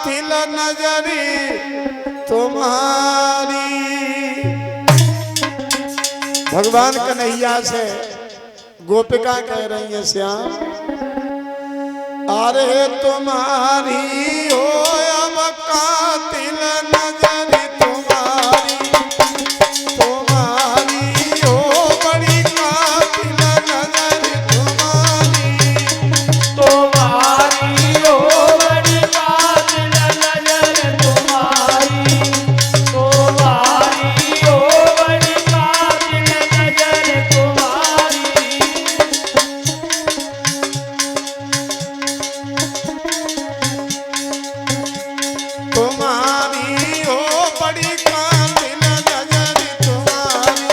कातिल नजरी तुम्हारी। भगवान कन्हैया से गोपिका कह रही है श्याम अरे तुम्हारी हो अब कातिल नजरी तुम्हारी, तुम्हारी हो बड़ी कातिल नजरी तुम्हारी, तुम्हारी हो बड़ी कातिल नजर तुम्हारी, तुम्हारी हो बड़ी कातिल नजर तुम्हारी। तुम्हारी हो बड़ी कातिल नजरी तुम्हारी,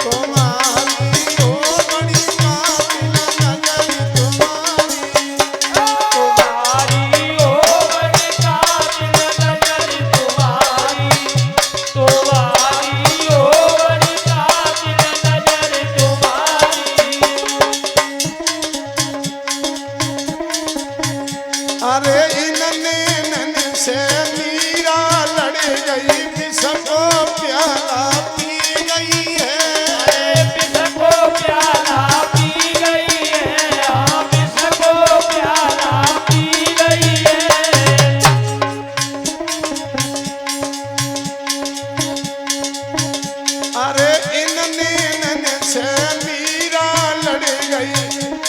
तुम्हारी हो बड़ी कातिल नजरी तुम्हारी, तुम्हारी हो बड़ी कातिल नजर तुम्हारी, तुम्हारी हो बड़ी कातिल नजर तुम्हारी। अरे इन नैनन से मीरा लड़ गई विषको प्याला पी गई है, बिसको प्याला पी गई है, हाँ बिसको प्याला पी गई है। अरे इन नैनन से मीरा लड़ गई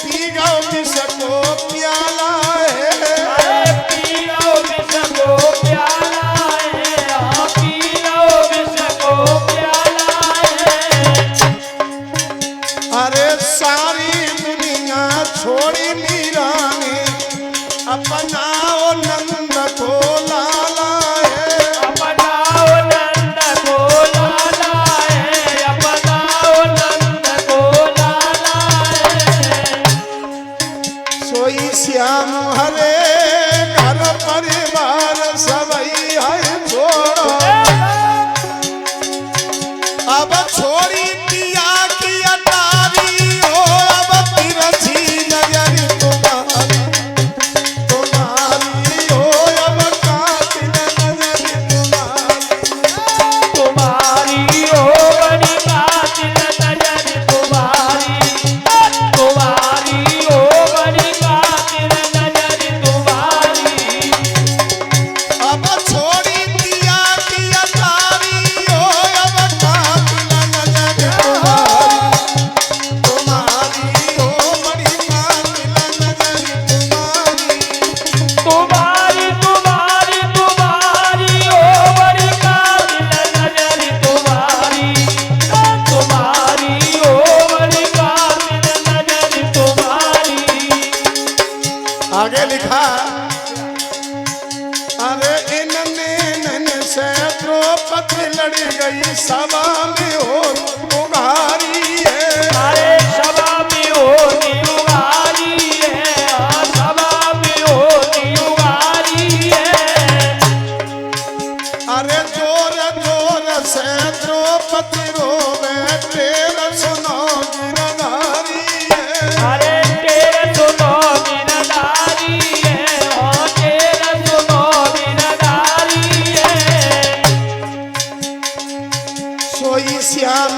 पी गौ विषको प्याला है, पी लो बिसको प्याला है, हाँ पी लो बिसको प्याला है। अरे सारी दुनिया छोड़ी मीरा ने अपनाओ नंद को लाला है, अपनाओ नंद को लाला है, अपनाओ नंद को लाला है। सोई श्याम हरे घर परिवार सबई है छोड़ो, अब छोड़ी पिया की अटारी हो अब तिरछी नजर तुम्हारी, तुम्हारी हो अब कातिल नजर तुम्हारी, तुम्हारी हो बड़ी कातिल नजर तुम्हारी, तुम्हारी हो बड़ी कातिल नजर तुम्हारी। अब छोड़ी पिया की अटारी हो अब कातिल नजर तुम्हारी, तुम्हारी हो बड़ी कातिल नजर तुम्हारी, तुम्हारी तुम्हारी तुम्हारी हो बड़ी कातिल नजर तुम्हारी, तुम्हारी हो बड़ी कातिल नजर तुम्हारी। आगे लिखा अरे इन नैनन से द्रौपदी लड़ गई सभा में हो उघारी है, अरे सभा में होती उगारी है, हाँ सभा में होती उगारी है। अरे जोर जोर से द्रौपदी रोवे तेरा सुनो गिरधारी है, अरे तेरे सुनो बिनदारी है, हाँ तेरे सुनो बिनदारी है। सोई श्याम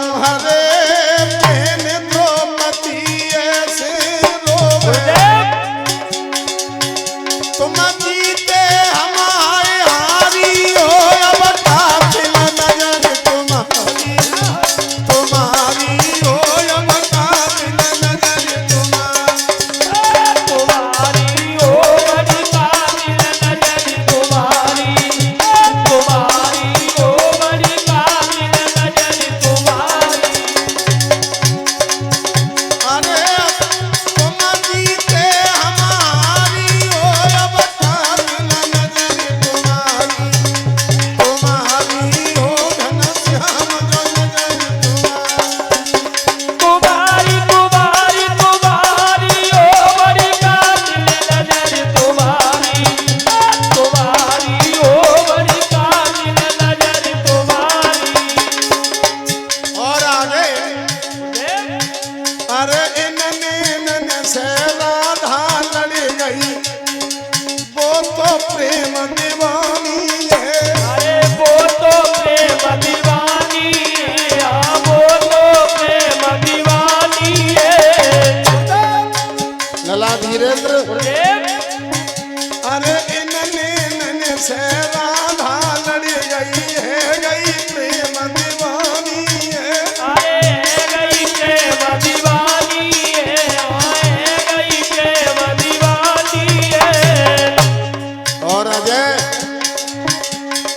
से राधा लड़ गई है, गई प्रेम दीवानी है। अरे गई प्रेम दीवानी है, गई प्रेम दीवानी है। और अजय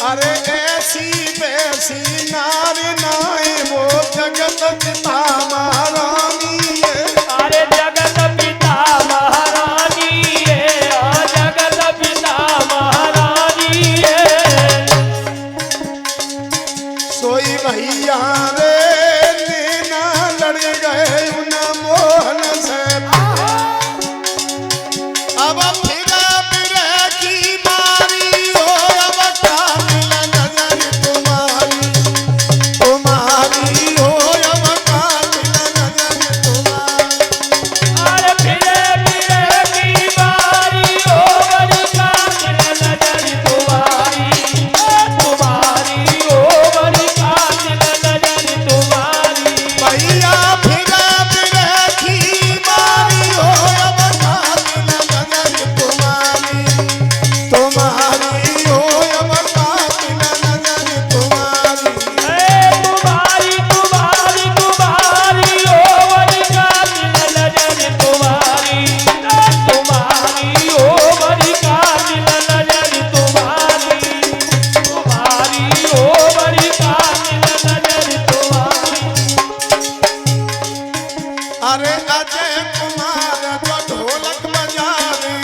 अरे ऐसी वैसी नारी नाई वो जगत पिता महारानी है। अरे जगत पिता महारानी है, जगत पिता महारानी है। सोई भैया रे नैना लड़ गए उन मोहन से। अब फिरा बिरह की बारी हो, अब कातिल नजर तुम्हारी तुम्हारी हो, अब कातिल नजर तुम्हारी। अरे फिरे फिरे की बारी हो, बड़ी कातिल नजर तुम्हारी, तुम्हारी हो, बड़ी कातिल नजर तुम्हारी। भैया फिरा बिरह की बारी हो, अब कातिल नजर तुम्हारी तुम्हारी हो, अब कातिल नजर तुम्हारी। तुम्हारी तुम्हारी तुम्हारी हो, बड़ी कातिल नजर तुम्हारी, तुम्हारी हो, बड़ी कातिल नजर तुम्हारी, तुम्हारी हो, बड़ी कातिल नजर तुम्हारी। अरे अजय कुमार जो ढोलक बजावे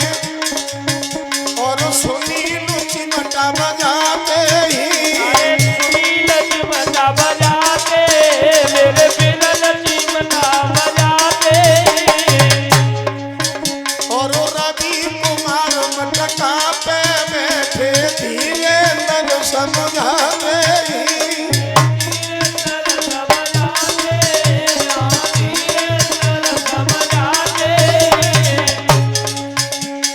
और सुनील चिमटा बजाते ही। अरे सुनील चिमटा बजाते, मेरे बिरल चिमटा बजाते। और रवि कुमार मटका पे बैठे धीरे तन समझावे ही।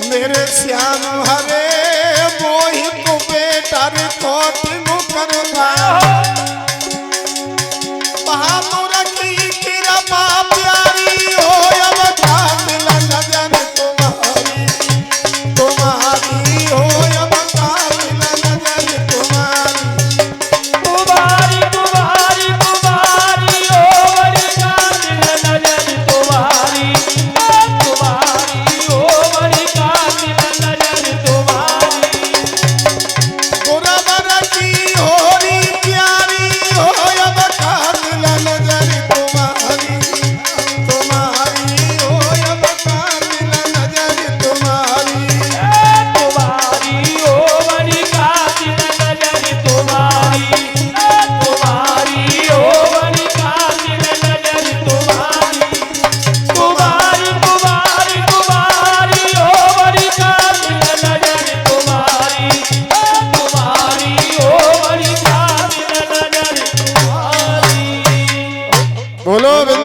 मेरे श्याम हरे मोहि को बेटर कोटि मुकर